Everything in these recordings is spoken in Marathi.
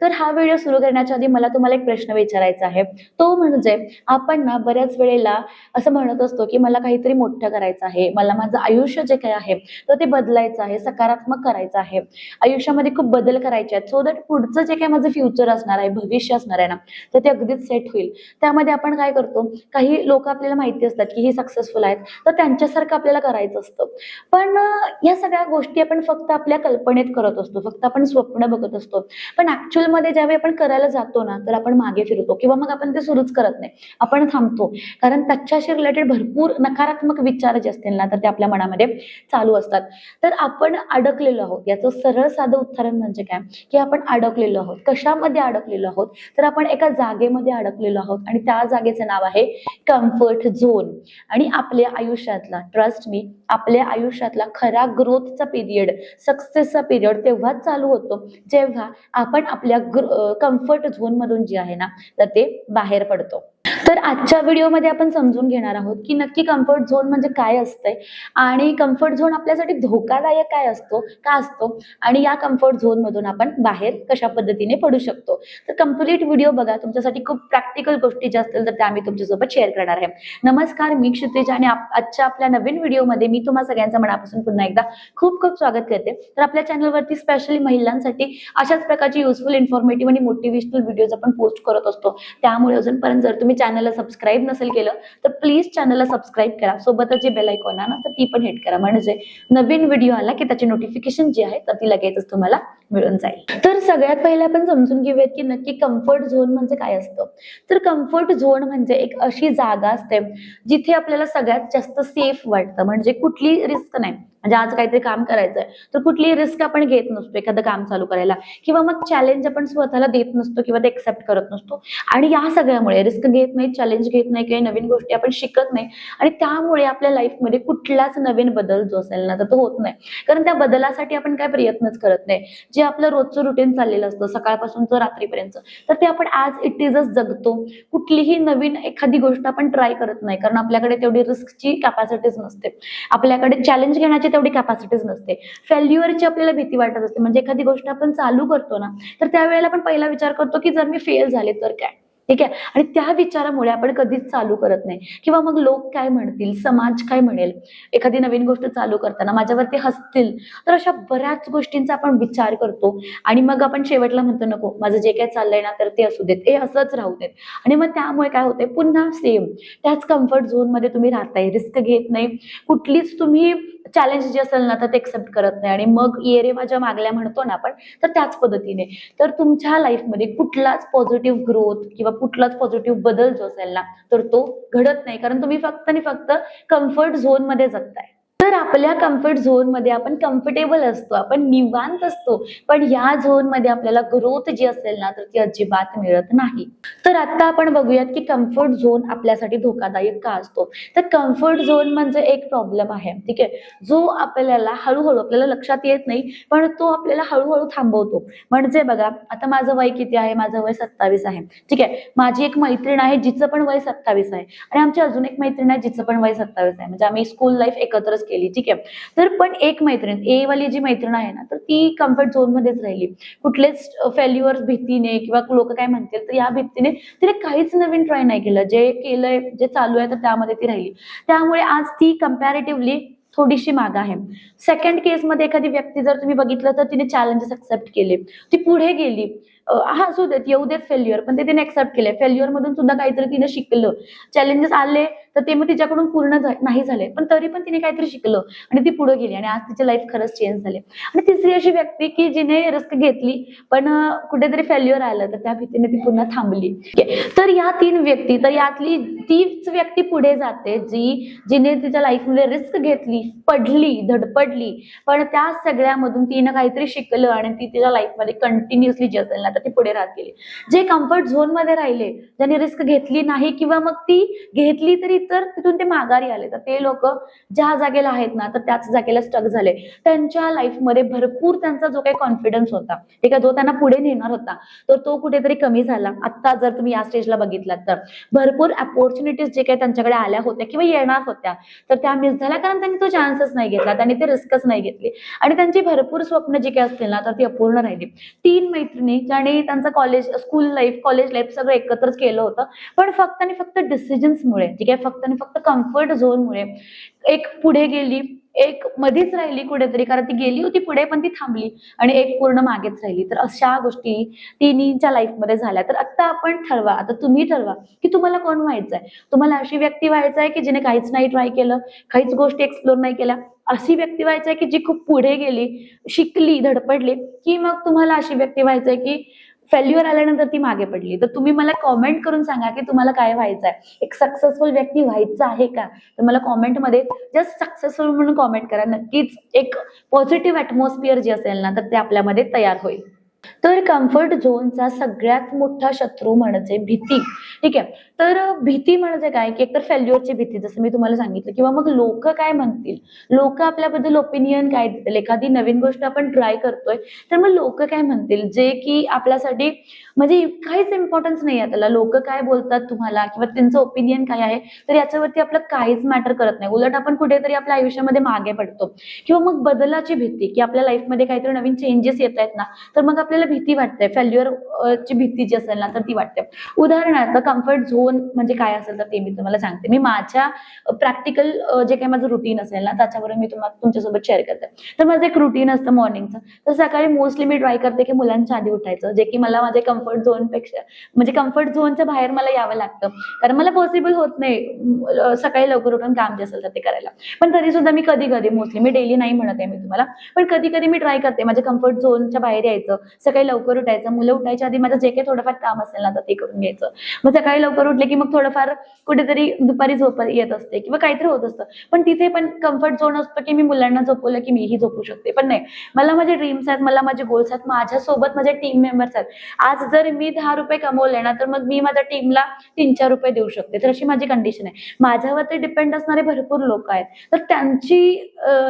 तर हा व्हिडिओ सुरू करण्याच्या आधी मला तुम्हाला एक प्रश्न विचारायचा आहे, तो म्हणजे आपण ना बऱ्याच वेळेला असं म्हणत असतो की मला काहीतरी मोठं करायचं आहे, मला माझं आयुष्य जे काही आहे तर ते बदलायचं आहे, सकारात्मक करायचं आहे, आयुष्यामध्ये खूप बदल करायचे आहेत सो दॅट पुढचं जे काही माझं फ्युचर असणार आहे, भविष्य असणार आहे ना, तर ते अगदीच सेट होईल. त्यामध्ये आपण काय करतो, काही लोक आपल्याला माहिती असतात की ही सक्सेसफुल आहेत, तर त्यांच्यासारखं आपल्याला करायचं असतं. पण या सगळ्या गोष्टी आपण फक्त आपल्या कल्पनेत करत असतो, फक्त आपण स्वप्न बघत असतो. पण ऍक्च्युअल मध्ये ज्यावेळी आपण करायला जातो ना, तर आपण मागे फिरतो किंवा मग आपण ते सुरूच करत नाही, आपण थांबतो. कारण त्याच्याशी रिलेटेड भरपूर नकारात्मक विचार जे असतील ना, तर ते आपल्या मनामध्ये चालू असतात. तर आपण अडकलेलो आहोत. याचं सरळ साधं उदाहरण म्हणजे काय, की आपण अडकलेलो आहोत. कशामध्ये अडकलेलो आहोत, तर आपण एका जागेमध्ये अडकलेलो आहोत आणि त्या जागेचं नाव आहे कम्फर्ट झोन. आणि आपल्या आयुष्यातला, ट्रस्ट मी, आपल्या आयुष्यातला खरा ग्रोथचा पिरियड, सक्सेसचा पिरियड तेव्हाच चालू होतो जेव्हा आपण आपल्या कम्फर्ट झोन मधून जे आहे ना, तर ते बाहेर पडतो. तर आजच्या व्हिडिओमध्ये आपण समजून घेणार आहोत की नक्की कम्फर्ट झोन म्हणजे काय असतंय आणि कम्फर्ट झोन आपल्यासाठी धोकादायक काय असतो, का असतो, आणि या कम्फर्ट झोन मधून आपण बाहेर कशा पद्धतीने पडू शकतो. तर कम्प्लीट व्हिडिओ बघा, तुमच्यासाठी खूप प्रॅक्टिकल गोष्टी ज्या असतील तर त्या मी तुमच्यासोबत शेअर करणार आहे. नमस्कार, मी क्षितिज आणि आजच्या आपल्या नवीन व्हिडिओमध्ये मी तुम्हा सगळ्यांचं मनापासून पुन्हा एकदा खूप खूप स्वागत करते. तर आपल्या चॅनलवरती स्पेशली महिलांसाठी अशाच प्रकारची युजफुल, इन्फॉर्मेटिव्ह आणि मोटिवेशनल व्हिडिओज आपण पोस्ट करत असतो. त्यामुळे अजूनपर्यंत जर तुम्ही चॅनलला सबस्क्राईब नसेल केलं तर प्लीज चॅनलला सबस्क्राईब करा, सोबतच जे बेल आयकॉन आहे ना, तर ती पण हिट करा, म्हणजे नवीन व्हिडिओ आला की त्याची नोटिफिकेशन जी आहे तर ती लगेचच तुम्हाला मिळून जाईल. तर सगळ्यात पहिले आपण समजून घेऊयात की नक्की कम्फर्ट झोन म्हणजे काय असतं. तर कम्फर्ट झोन म्हणजे एक अशी जागा असते जिथे आपल्याला सगळ्यात जास्त सेफ वाटतं, म्हणजे कुठली रिस्क नाही. म्हणजे आज काहीतरी काम करायचंय तर कुठलीही रिस्क आपण घेत नसतो एखादं काम चालू करायला, किंवा मग चॅलेंज आपण स्वतःला देत नसतो किंवा ते एक्सेप्ट करत नसतो. आणि या सगळ्यामुळे रिस्क घेत नाही, चॅलेंज घेत नाही, काही नवीन गोष्टी आपण शिकत नाही, आणि त्यामुळे आपल्या लाईफमध्ये कुठलाच नवीन बदल जो असेल ना, तर तो होत नाही. कारण त्या बदलासाठी आपण काय प्रयत्नच करत नाही. जे आपलं रोजचं रुटीन चाललेलं असतं सकाळपासून तर रात्रीपर्यंत, तर ते आपण आज इट इजच जगतो. कुठलीही नवीन एखादी गोष्ट आपण ट्राय करत नाही, कारण आपल्याकडे तेवढी रिस्कची कॅपॅसिटीच नसते, आपल्याकडे चॅलेंज घेण्याची तेवढी कॅपॅसिटीच नसते, फेल्युअरची आपल्याला भीती वाटत असते. म्हणजे एखादी गोष्ट आपण चालू करतो ना, तर त्यावेळेला आपण पहिला विचार करतो की जर मी फेल झाले तर काय, ठीक आहे. आणि त्या विचारामुळे आपण कधीच चालू करत नाही. किंवा मग लोक काय म्हणतील, समाज काय म्हणेल, एखादी नवीन गोष्ट चालू करताना माझ्यावरती हसतील, तर अशा बऱ्याच गोष्टींचा आपण विचार करतो. आणि मग आपण शेवटला म्हणतो नको, माझं जे काय चाललंय ना तर ते असू देत, हे असंच राहू देत. आणि मग त्यामुळे काय होते, पुन्हा सेम त्याच कम्फर्ट झोन मध्ये तुम्ही राहताय, रिस्क घेत नाही, कुठलीच तुम्ही चॅलेंज जे असेल ना तर ते एक्सेप्ट करत नाही, आणि मग ये रे माझ्या मागल्या म्हणतो ना आपण, तर त्याच पद्धतीने तर तुमच्या लाईफमध्ये कुठलाच पॉझिटिव्ह ग्रोथ किंवा कुठलाच पॉझिटिव्ह बदल जो असेल ना, तर तो घडत नाही, कारण तुम्ही फक्त आणि फक्त कम्फर्ट झोन मध्ये जगताय. तर आपल्या कम्फर्ट झोन मध्ये आपण कम्फर्टेबल असतो, आपण निवांत असतो, पण या झोन मध्ये आपल्याला ग्रोथ जी असेल ना तर ती अजिबात मिळत नाही. तर आता आपण बघूयात की कम्फर्ट झोन आपल्यासाठी धोकादायक का असतो. तर कम्फर्ट झोन म्हणजे एक प्रॉब्लेम आहे, ठीक आहे, जो आपल्याला हळूहळू, आपल्याला लक्षात येत नाही पण तो आपल्याला हळूहळू थांबवतो. म्हणजे बघा, आता माझं वय किती आहे, माझं वय 27 आहे, ठीक आहे. माझी एक मैत्रीण आहे जिचं पण वय 27 आहे, आणि आमची अजून एक मैत्रीण आहे जिचं पण वय 27 आहे. म्हणजे आम्ही स्कूल लाईफ एकत्रच केली, ठीक आहे. तर पण एक मैत्रीण, ए वाली जी मैत्रीण आहे ना, तर ती कम्फर्ट झोन मध्येच राहिली. कुठलेच फेल्युअर भीतीने किंवा लोक काय म्हणतील तर या भीतीने तिने काहीच नवीन ट्राय नाही केलं, जे केलंय, जे चालू आहे तर त्यामध्ये ती राहिली. त्यामुळे आज ती कम्पॅरेटिव्हली थोडीशी माग आहे. सेकंड केस मध्ये एखादी व्यक्ती जर तुम्ही बघितलं तर तिने चॅलेंजेस एक्सेप्ट केले, ती पुढे गेली, हा असू देत, येऊ देत फेल्युअर, पण ते तिने एक्सेप्ट केले, फेल्युअर मधून सुद्धा काहीतरी तिने शिकलं. चॅलेंजेस आले तर ते मग तिच्याकडून पूर्ण नाही झाले, पण तरी पण तिने काहीतरी शिकलं आणि ती पुढे गेली, आणि आज तिची लाईफ खरंच चेंज झाली. आणि तिसरी अशी व्यक्ती की जिने रिस्क घेतली पण कुठेतरी फेल्युअर आलं तर त्या भीतीने ती पुन्हा थांबली. तर या तीन व्यक्ती, तर यातली तीच व्यक्ती पुढे जाते जिने तिच्या लाईफमध्ये रिस्क घेतली, पडली, धडपडली, पण त्या सगळ्यामधून तिने काहीतरी शिकलं आणि ती तिच्या लाईफमध्ये कंटिन्युअसली जे असेल ना तर ती पुढे राहत गेली. जे कम्फर्ट झोन मध्ये राहिले, ज्यांनी रिस्क घेतली नाही किंवा मग ती घेतली तरी तर तिथून ते माघारी आले. तर ते लोक ज्या जागेला आहेत ना तर त्याच जागेला स्टक झाले. त्यांच्या लाईफमध्ये भरपूर त्यांचा जो काही कॉन्फिडन्स होता, ठीक आहे, जो त्यांना पुढे नेणार होता, तर तो कुठेतरी कमी झाला. आता जर तुम्ही या स्टेजला बघितलात तर भरपूर अपॉर्च्युनिटीज जे काही त्यांच्याकडे आल्या होत्या किंवा येणार होत्या तर त्या मिस झाल्या, कारण त्यांनी तो चान्सच नाही घेतला, त्यांनी ते रिस्कच नाही घेतली आणि त्यांची भरपूर स्वप्न जी काही असतील ना तर ती अपूर्ण राहिली. 3 मैत्रिणी ज्याने त्यांचं कॉलेज कॉलेज लाईफ सगळं एकत्रच केलं होतं, पण फक्त आणि फक्त डिसिजन्समुळे, ठीक आहे, फक्त आणि फक्त कम्फर्ट झोनमुळे एक पुढे गेली, एक मध्येच राहिली कुठेतरी, कारण ती गेली होती पुढे पण ती थांबली आणि एक पूर्ण मागेच राहिली. तर अशा गोष्टी तिन्हीच्या लाईफमध्ये झाल्या. तर आता आपण ठरवा, आता तुम्ही ठरवा की तुम्हाला कोण व्हायचंय. तुम्हाला अशी व्यक्ती व्हायचंय की जिने काहीच नाही ट्राय केलं, काहीच गोष्टी एक्सप्लोर नाही केल्या, अशी व्यक्ती व्हायचंय की जी खूप पुढे गेली, शिकली, धडपडली, की मग तुम्हाला अशी व्यक्ती व्हायचंय की फेल्युअर आल्यानंतर ती मागे पडली. तर तुम्ही मला कॉमेंट करून सांगा की तुम्हाला काय व्हायचंय. एक सक्सेसफुल व्यक्ती व्हायचं आहे का? तर मला कॉमेंटमध्ये जस्ट सक्सेसफुल म्हणून कॉमेंट करा. नक्कीच एक पॉझिटिव्ह ऍटमॉस्फिअर जे असेल ना तर ते आपल्यामध्ये तयार होईल. तर कम्फर्ट झोनचा सगळ्यात मोठा शत्रू म्हणजे भीती, ठीक आहे. तर भीती म्हणजे काय की एकतर फेल्युअरची भीती, जसं मी तुम्हाला सांगितलं, किंवा मग लोक काय म्हणतील, लोक आपल्याबद्दल ओपिनियन काय देतील. एखादी नवीन गोष्ट आपण ट्राय करतोय तर मग लोक काय म्हणतील, जे की आपल्यासाठी म्हणजे काहीच इम्पॉर्टन्स नाही आहे त्याला. लोक काय बोलतात तुम्हाला किंवा त्यांचं ओपिनियन काय आहे तर याच्यावरती आपलं काहीच मॅटर करत नाही. उलट आपण कुठेतरी आपल्या आयुष्यामध्ये मागे पडतो. किंवा मग बदलाची भीती, की आपल्या लाईफमध्ये काहीतरी नवीन चेंजेस येत आहेत ना तर मग आपल्याला भीती वाटते. फेल्युअर ची भीती जी असेल ना तर ती वाटते. उदाहरणार्थ कम्फर्ट झोन म्हणजे काय असेल तर ते मी तुम्हाला सांगते. मी माझ्या प्रॅक्टिकल जे काही माझं रुटीन असेल ना त्याच्यावरून मी तुमच्यासोबत शेअर करते. तर माझं एक रुटीन असतं मॉर्निंगचं. तर सकाळी मोस्टली मी ट्राय करते की मुलांच्या आधी उठायचं, जे की मला माझ्या कम्फर्ट झोन पेक्षा म्हणजे कम्फर्ट झोनच्या बाहेर मला यावं लागतं, कारण मला पॉसिबल होत नाही सकाळी लवकर उठून काम जे असेल तर ते करायला. पण तरी सुद्धा मी कधी कधी, मोस्टली मी डेली नाही म्हणत आहे मी तुम्हाला, पण कधी कधी मी ट्राय करते माझ्या कम्फर्ट झोनच्या बाहेर यायचं. सकाळी लवकर उठायचं, मुलं उठायच्या आधी माझं जे काही थोडंफार काम असेल ना तर ते करून घ्यायचं. मग सकाळी लवकर उठले की मग थोडंफार कुठेतरी दुपारी झोप येत असते किंवा काहीतरी होत असतं, पण तिथे पण कम्फर्ट झोन असतो की मी मुलांना झोपवलं की मीही झोपू शकते. पण नाही, मला माझे ड्रीम्स आहेत, मला माझे गोल्स आहेत, माझ्यासोबत माझे टीम मेंबर्स आहेत. आज जर मी 10 रुपये कमवले ना तर मग मी माझ्या टीमला 3-4 रुपये देऊ शकते. तर अशी माझी कंडिशन आहे. माझ्यावरती डिपेंड असणारे भरपूर लोक आहेत, तर त्यांची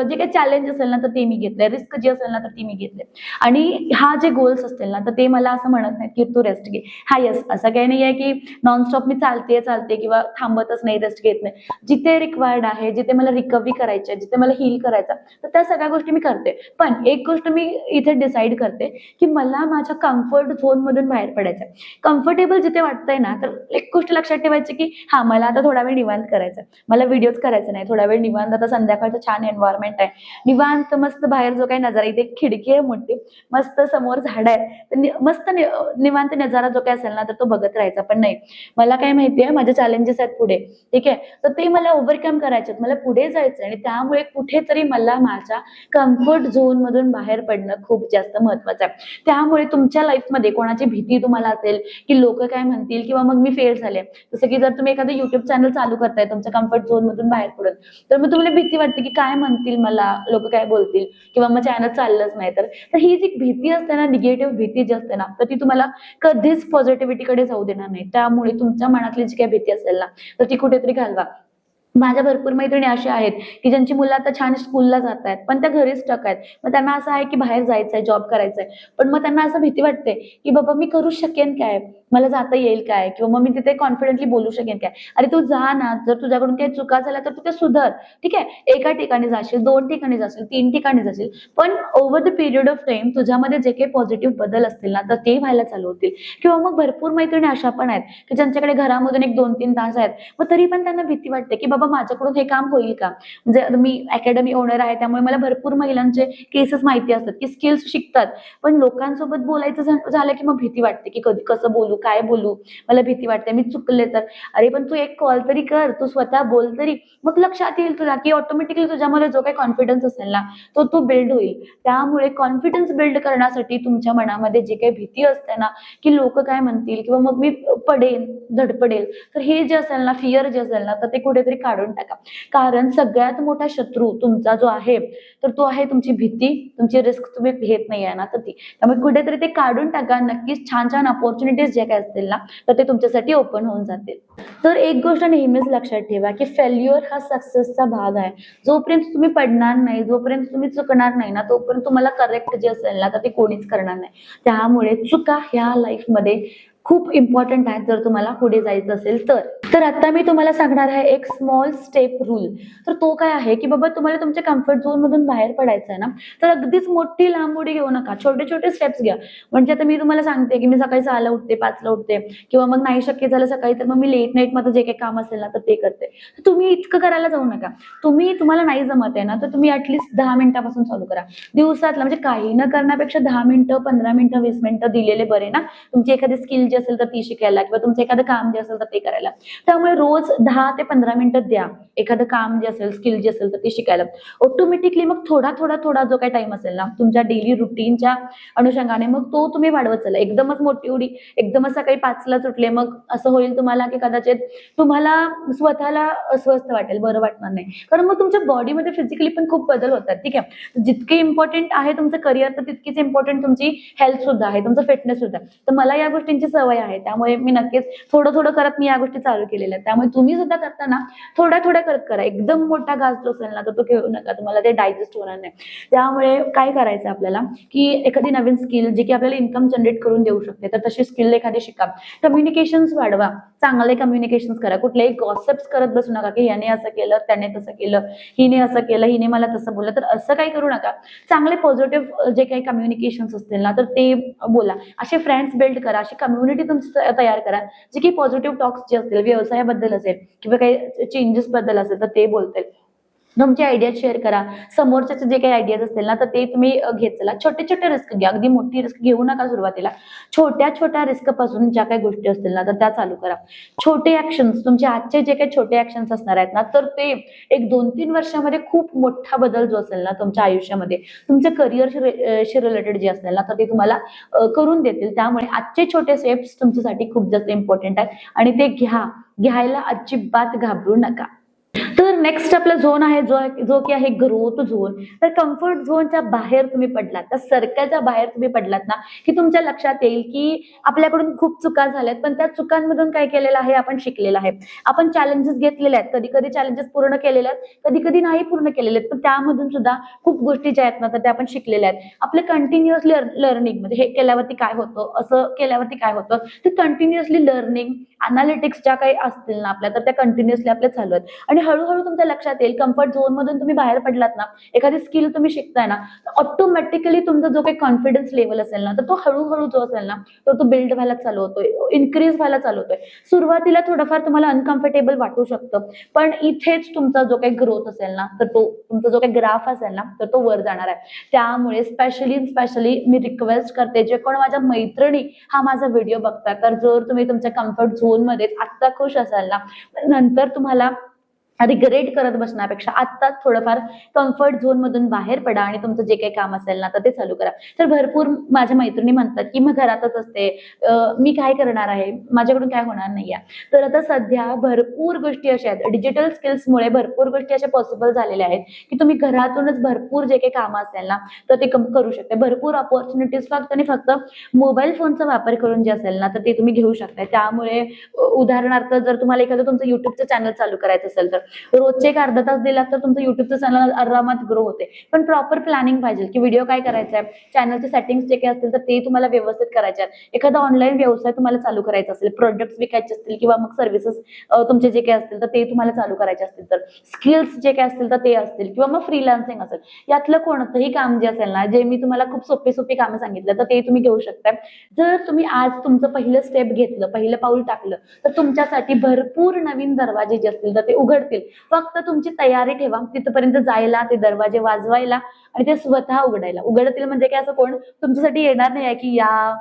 जे काही चॅलेंज असेल ना तर ते मी घेतले, रिस्क जी असेल ना तर ती मी घेतले. आणि हा जे गोल्स असतील ना तर ते मला असं म्हणत नाहीत की तू रेस्ट घे. हा येस, असं काही नाही आहे की नॉनस्टॉप मी चालते किंवा थांबतच नाही, रेस्ट घेत नाही. जिथे रिक्वायर्ड आहे, जिथे मला रिकव्हरी करायची आहे, जिथे मला हील करायचं तर त्या सगळ्या गोष्टी मी करते. पण एक गोष्ट मी इथे डिसाईड करते की मला माझ्या कम्फर्ट झोन मधून बाहेर पडायचं आहे. कम्फर्टेबल जिथे वाटतंय ना तर एक गोष्ट लक्षात ठेवायची की हा, मला आता थोडा वेळ निवांत करायचं, मला व्हिडिओज करायचे नाही, थोडा वेळ निवांत. आता संध्याकाळचं छान एन्व्हायरमेंट आहे, निवांत मस्त बाहेर जो काही नजारा, इथे खिडकी आहे मोठी, मस्त समोर झाड आहे, तर मस्त निवांत नजारा जो काय असेल ना तर तो बघत राहायचा. पण नाही, मला काय माहितीये माझे चॅलेंजेस आहेत पुढे, ठीक आहे, तर ते मला ओव्हरकम करायचे, मला पुढे जायचं आणि त्यामुळे कुठेतरी मला माझ्या कम्फर्ट झोन मधून बाहेर पडणं खूप जास्त महत्वाचं आहे. त्यामुळे तुमच्या लाईफमध्ये कोणाची भीती तुम्हाला असेल की लोक काय म्हणतील किंवा मग मी फेल झाले, जसं की जर तुम्ही एखादं युट्यूब चॅनल चालू करताय तुमच्या कम्फर्ट झोन मधून बाहेर पडून, तर मग तुम्हाला भीती वाटते की काय म्हणतील मला, लोक काय बोलतील किंवा मग चॅनल चाललंच नाही तर. ही जी भीती असते ना, निगेटिव्ह भीती जी असते ना, तर ती तुम्हाला कधीच पॉझिटिव्हिटीकडे जाऊ देणार नाही. त्यामुळे तुमच्या मनातली जी काही भीती असेल ना तर ती कुठेतरी घालवा. माझ्या भरपूर मैत्रिणी अशा आहेत की ज्यांची मुलं आता छान स्कूलला जात आहेत पण त्या घरीच स्टक आहेत. मग त्यांना असं आहे की बाहेर जायचंय, जॉब करायचंय, पण मग त्यांना असं भीती वाटते की बाबा मी करू शकेन काय, मला जाता येईल काय, किंवा मग मी तिथे कॉन्फिडेंटली बोलू शकेन काय. अरे तू जा ना, जर तुझ्याकडून काही चुका झाल्या तर तू ते सुधार, ठीक आहे. एका ठिकाणी जाशील, 2 ठिकाणी जाशील, 3 ठिकाणी जाशील, पण over the period of time तुझ्यामध्ये जे काही पॉझिटिव्ह बदल असतील ना तर ते व्हायला चालू होतील. किंवा मग भरपूर मैत्रिणी अशा पण आहेत की ज्यांच्याकडे घरामधून 1-2-3 तास आहेत, मग तरी पण त्यांना भीती वाटते की बाबा माझ्याकडून हे काम होईल का. म्हणजे मी अकॅडमी ओनर आहे त्यामुळे मला भरपूर महिलांचे केसेस माहिती असतात की स्किल्स शिकतात, पण लोकांसोबत बोलायचं झालं की मग भीती वाटते की कधी कसं बोलू, काय बोलू, मला भीती वाटते मी चुकले तर. अरे पण तू एक कॉल तरी कर, तू स्वतः बोल तरी, मग लक्षात येईल तुला की ऑटोमॅटिकली तुझ्यामध्ये जो काही कॉन्फिडन्स असेल ना तो तू बिल्ड होईल. त्यामुळे कॉन्फिडन्स बिल्ड करण्यासाठी तुमच्या मनामध्ये जे काही भीती असते ना की लोक काय म्हणतील किंवा मग मी पडेल, धडपडेल, तर हे जे असेल ना, फिअर जे असेल ना तर ते कुठेतरी काढून काढून टाका. कारण सगळ्यात मोठा शत्रू तुमचा जो आहे तर तो आहे तुमची भीती, तुमची रिस्क तुम्ही घेत नाही आहे ना तर ती. त्यामुळे कुठेतरी ते काढून टाका. नक्कीच छान छान अपॉर्च्युनिटीज जे काय असतील ना तर ते तुमच्यासाठी ओपन होऊन जातील. तर एक गोष्ट नेहमीच लक्षात ठेवा की फेल्युअर हा सक्सेसचा भाग आहे. जोपर्यंत तुम्ही पडणार नाही, जोपर्यंत तुम्ही चुकणार नाही ना तोपर्यंत तुम्हाला करेक्ट जे असेल ना तर ते कोणीच करणार नाही. त्यामुळे चुका ह्या लाईफमध्ये खूप इम्पॉर्टंट आहेत जर तुम्हाला पुढे जायचं असेल तर. तर आता मी तुम्हाला सांगणार आहे एक स्मॉल स्टेप रूल. तर तो काय आहे की बाबा तुम्हाला तुमच्या कम्फर्ट झोन मधून बाहेर पडायचं आहे ना तर अगदीच मोठी लांब उडी घेऊ नका, छोटे छोटे स्टेप्स घ्या. म्हणजे आता मी तुम्हाला सांगते की मी सकाळी 6ला उठते, 5ला उठते किंवा मग नाही शक्य झालं सकाळी तर मग मी लेट नाईट मध्ये जे काही काम असेल ना तर ते करते. तुम्ही इतकं करायला जाऊ नका. तुम्हाला नाही जमत आहे ना तर तुम्ही ऍटलीस्ट 10 मिनिटापासून चालू करा दिवसातला. म्हणजे काही न करण्यापेक्षा 10 मिनिटं, 15 मिनिटं, 20 मिनिटं दिलेले बरे ना. तुमची एखादी स्किल असेल तर ती शिकायला किंवा तुमचं एखादं काम जे असेल तर ते करायला. त्यामुळे रोज 10 ते 15 मिनिटं द्या एखादं काम जे असेल, स्किल जे असेल तर ते शिकायला. ऑटोमॅटिकली मग थोडा थोडा थोडा जो काही टाइम असेल ना तुमच्या डेली रुटीनच्या अनुषंगाने मग तो तुम्ही वाढवत चला. एकदमच मोठी उडी, एकदमच सकाळी 5ला उठले मग असं होईल तुम्हाला की कदाचित तुम्हाला स्वतःला अस्वस्थ वाटेल, बरं वाटणार नाही. कारण मग तुमच्या बॉडीमध्ये फिजिकली पण खूप बदल होतात. ठीक आहे, जितके इम्पॉर्टंट आहे तुमचं करिअर तर तितकीच इम्पॉर्टंट तुमची हेल्थ सुद्धा आहे, तुमचं फिटनेस सुद्धा. तर मला या गोष्टींची सवय आहे त्यामुळे मी नक्कीच थोडं थोडं करत मी या गोष्टी चालू केलेल्या आहेत. त्यामुळे तुम्ही सुद्धा करताना थोड्या थोड्या करत करा. एकदम मोठा घास जो असेल ना तर तो घेऊ नका, तुम्हाला ते डायजेस्ट होणार नाही. त्यामुळे काय करायचं आपल्याला की एखादी नवीन स्किल जी की आपल्याला इन्कम जनरेट करून देऊ शकते तर तशी स्किल एखादी शिका. कम्युनिकेशन्स वाढवा, चांगले कम्युनिकेशन्स करा. कुठलेही गॉसिप्स करत बसू नका की याने असं केलं, त्याने तसं केलं, हिने असं केलं, हिने मला तसं बोललं. तर असं काही करू नका. चांगले पॉझिटिव्ह जे काही कम्युनिकेशन्स असतील ना तर ते बोला. असे फ्रेंड्स बिल्ड करा, अशी कम्युनिटी तुमची तयार करा जे की पॉझिटिव्ह टॉक्स जे असतील, व्यवसायाबद्दल असेल किंवा काही चेंजेस बद्दल असेल तर ते बोलतील. तुमचे आयडिया शेअर करा. समोरच्याचे जे काही आयडियाज असतील ना तर ते तुम्ही घेत चला. छोटे छोटे रिस्क घ्या, अगदी मोठी रिस्क घेऊ नका सुरुवातीला. छोट्या छोट्या रिस्क पासून ज्या काही गोष्टी असतील ना तर त्या चालू करा. छोटे ऍक्शन्स, तुमचे आजचे जे काही छोटे ऍक्शन्स असणार आहेत ना तर ते एक 2-3 वर्षामध्ये खूप मोठा बदल जो असेल ना तुमच्या आयुष्यामध्ये, तुमच्या करिअरशी रिलेटेड जे असेल ना तर ते तुम्हाला करून देतील. त्यामुळे आजचे छोटे स्टेप्स तुमच्यासाठी खूप जास्त इम्पॉर्टंट आहेत आणि ते घ्यायला अजिबात घाबरू नका. तर नेक्स्ट आपला झोन आहे जो की आहे ग्रोथ झोन. तर कम्फर्ट झोनच्या बाहेर तुम्ही पडलात, तर सर्कलच्या बाहेर तुम्ही पडलात ना की तुमच्या लक्षात येईल की आपल्याकडून खूप चुका झाल्यात पण त्या चुकांमधून काय केलेलं आहे, आपण शिकलेलं आहे. आपण चॅलेंजेस घेतलेले आहेत, कधी कधी चॅलेंजेस पूर्ण केलेले आहेत, कधी कधी नाही पूर्ण केलेले आहेत, पण त्यामधून सुद्धा खूप गोष्टी ज्या आहेत ना तर त्या आपण शिकलेल्या आहेत. आपले कंटिन्युअसली लर्निंग, म्हणजे हे केल्यावरती काय होतं, असं केल्यावरती काय होतं, ते कंटिन्युअसली लर्निंग, अनालिटिक्स ज्या काही असतील ना आपल्या तर त्या कंटिन्युअसली आपल्या चालू आहेत. आणि हळूहळू तुमच्या लक्षात येईल कम्फर्ट झोन मधून तुम्ही बाहेर पडलात ना, एखादी स्किल तुम्ही शिकताय ना, ऑटोमॅटिकली तुमचा जो काही कॉन्फिडन्स लेवल असेल ना तर तो हळूहळू जो असेल ना तो बिल्ड व्हायला चालू होतोय, इन्क्रीज व्हायला चालू होतोय. सुरुवातीला थोडंफार तुम्हाला अनकम्फर्टेबल वाटू शकतं पण इथेच तुमचा जो काही ग्रोथ असेल ना तर तो तुमचा जो काही ग्राफ असेल ना तर तो वर जाणार आहे. त्यामुळे स्पेशली मी रिक्वेस्ट करते, जे कोण माझ्या मैत्रिणी हा माझा व्हिडिओ बघता, तर जर तुम्ही तुमच्या कम्फर्ट झोन मध्ये आत्ता खुश असाल ना नंतर तुम्हाला रिग्रेट करत बसण्यापेक्षा आत्ताच थोडंफार कम्फर्ट झोन मधून बाहेर पडा आणि तुमचं जे काही काम असेल ना तर ते चालू करा. तर भरपूर माझ्या मैत्रिणी म्हणतात की मग घरातच असते, मी काय करणार आहे, माझ्याकडून काय होणार नाहीये. तर आता सध्या भरपूर गोष्टी अशा आहेत, डिजिटल स्किल्समुळे भरपूर गोष्टी अशा पॉसिबल झालेल्या आहेत की तुम्ही घरातूनच भरपूर जे काही काम असेल ना तर ते करू शकता. भरपूर अपॉर्च्युनिटीज फक्त आणि फक्त मोबाईल फोनचा वापर करून जे असेल ना तर ते तुम्ही घेऊ शकता. त्यामुळे उदाहरणार्थ जर तुम्हाला एखादं तुमचं युट्यूबचं चॅनल चालू करायचं असेल तर रोजचे एक अर्धा तास दिला तर तुमचं युट्यूबचं चॅनल आरामात ग्रो होते. पण प्रॉपर प्लॅनिंग पाहिजे की व्हिडिओ काय करायचा आहे, चॅनलचे सेटिंग्स जे काही असतील तर ते तुम्हाला व्यवस्थित करायचे आहेत. एखादा ऑनलाईन व्यवसाय तुम्हाला चालू करायचा असेल, प्रोडक्ट्स विकायचे असतील किंवा मग सर्व्हिसेस तुमचे जे काही असतील तर ते तुम्हाला चालू करायचे असतील, तर स्किल्स जे काही असतील तर ते असतील किंवा मग फ्रीलान्सिंग असेल, यातलं कोणतंही काम जे असेल ना, जे मी तुम्हाला खूप सोपी कामं सांगितलं तर ते तुम्ही घेऊ शकता. जर तुम्ही आज तुमचं पहिलं स्टेप घेतलं, पहिलं पाऊल टाकलं तर तुमच्यासाठी भरपूर नवीन दरवाजे जे असतील तर ते उघडतील. फक्त तुमची तयारी ठेवा तिथपर्यंत जायला, ते दरवाजे वाजवायला आणि ते स्वतः उघडतील. म्हणजे काय असं कोण तुमच्यासाठी येणार नाही आहे की या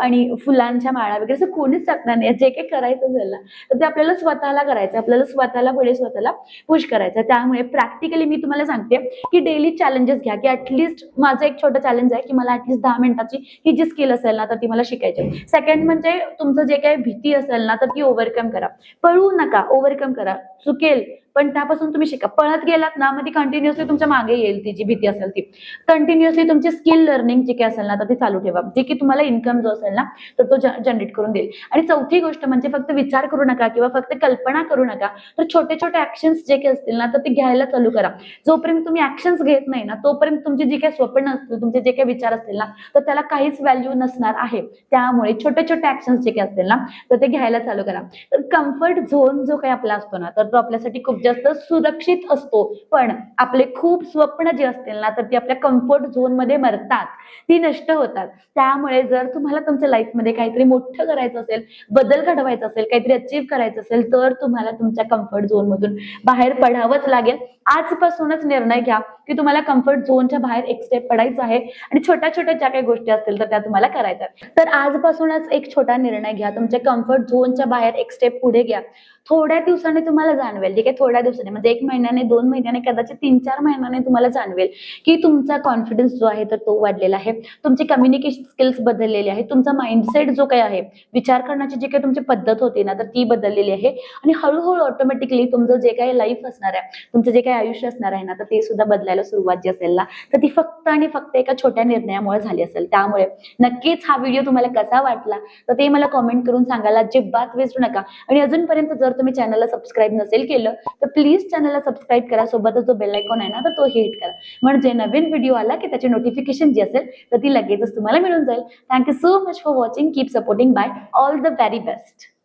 आणि फुलांच्या माळा वगैरे असं कोणीच टाकणार नाही. जे काही करायचं असेल ना तर ते आपल्याला स्वतःला करायचं, आपल्याला स्वतःला पुश करायचं. त्यामुळे प्रॅक्टिकली मी तुम्हाला सांगते की डेली चॅलेंजेस घ्या, की ऍटलीस्ट माझं एक छोटं चॅलेंज आहे की मला ऍटलीस्ट 10 मिनिटाची ही जी स्किल असेल ना तर ती मला शिकायची. सेकंड म्हणजे तुमचं जे काही भीती असेल ना तर ती ओव्हरकम करा. पळू नका, ओव्हरकम करा. चुकेल पण त्यापासून तुम्ही शिका. पळत गेलात ना, मग ती कंटिन्युअसली तुमच्या मागे येईल, ती जी भीती असेल ती. कंटिन्युअसली तुमची स्किल लर्निंग जी काही असेल ना, तर ती चालू ठेवा, जे की तुम्हाला इन्कम जो असेल ना, तर तो जनरेट करून देईल. आणि चौथी गोष्ट म्हणजे फक्त विचार करू नका किंवा फक्त कल्पना करू नका, तर छोटे छोटे ऍक्शन्स जे काही असतील ना, तर ते घ्यायला चालू करा. जोपर्यंत तुम्ही ऍक्शन्स घेत नाही ना, तोपर्यंत तुमची जी काही स्वप्न असतील, तुमचे जे काही विचार असतील ना, तर त्याला काहीच व्हॅल्यू नसणार आहे. त्यामुळे छोटे छोटे ऍक्शन्स जे काही असतील ना, तर ते घ्यायला चालू करा. तर कम्फर्ट झोन जो काही आपला असतो ना, तर तो आपल्यासाठी खूप जास्त सुरक्षित असतो. पण आपले खूप स्वप्न जे असतील ना, तर ती आपल्या कम्फर्ट झोन मध्ये मरतात, ती नष्ट होतात. त्यामुळे जर तुम्हाला तुमच्या लाईफमध्ये काहीतरी मोठं करायचं असेल, बदल घडवायचा असेल, काहीतरी अचीव्ह करायचं असेल, तर तुम्हाला तुमच्या कम्फर्ट झोन मधून बाहेर पडावंच लागेल. आजपासूनच निर्णय घ्या की तुम्हाला कम्फर्ट झोनच्या बाहेर एक स्टेप पडायचं आहे आणि छोट्या छोट्या ज्या काही गोष्टी असतील तर त्या तुम्हाला करायच्या. तर आजपासूनच एक छोटा निर्णय घ्या, तुमच्या कम्फर्ट झोनच्या बाहेर एक स्टेप पुढे घ्या. थोड्या दिवसाने तुम्हाला जाणवेल, ठीक आहे, थोड्या दिवसाने म्हणजे 1 महिन्याने, 2 महिन्याने, कदाचित 3-4 महिन्याने तुम्हाला जाणवेल की तुमचा कॉन्फिडन्स जो आहे तर तो वाढलेला आहे, तुमची कम्युनिकेशन स्किल्स बदललेली आहे, तुमचा माइंडसेट जो काही आहे, विचार करण्याची जी काही तुमची पद्धत होती ना, तर ती बदललेली आहे. आणि हळूहळू ऑटोमॅटिकली तुमचं जे काही लाईफ असणार आहे, तुमचं जे काही आयुष्य असणार आहे ना, तर ते सुद्धा बदलायला सुरुवात जी असेल ना, तर ती फक्त आणि फक्त एका छोट्या निर्णयामुळे झाली असेल. त्यामुळे नक्कीच हा व्हिडिओ तुम्हाला कसा वाटला तर ते मला कॉमेंट करून सांगायला अजिबात विसरू नका. आणि अजूनपर्यंत जर तुम्ही चॅनलला सबस्क्राईब नसेल केलं तर प्लीज चॅनलला सबस्क्राईब करा, सोबतच जो बेल आयकॉन आहे ना, तर तो हिट करा, म्हणजे नवीन व्हिडिओ आला की त्याची नोटिफिकेशन जी असेल तर ती लगेचच तुम्हाला मिळून जाईल. Thank you so much for watching. Keep supporting. Bye. All the very best.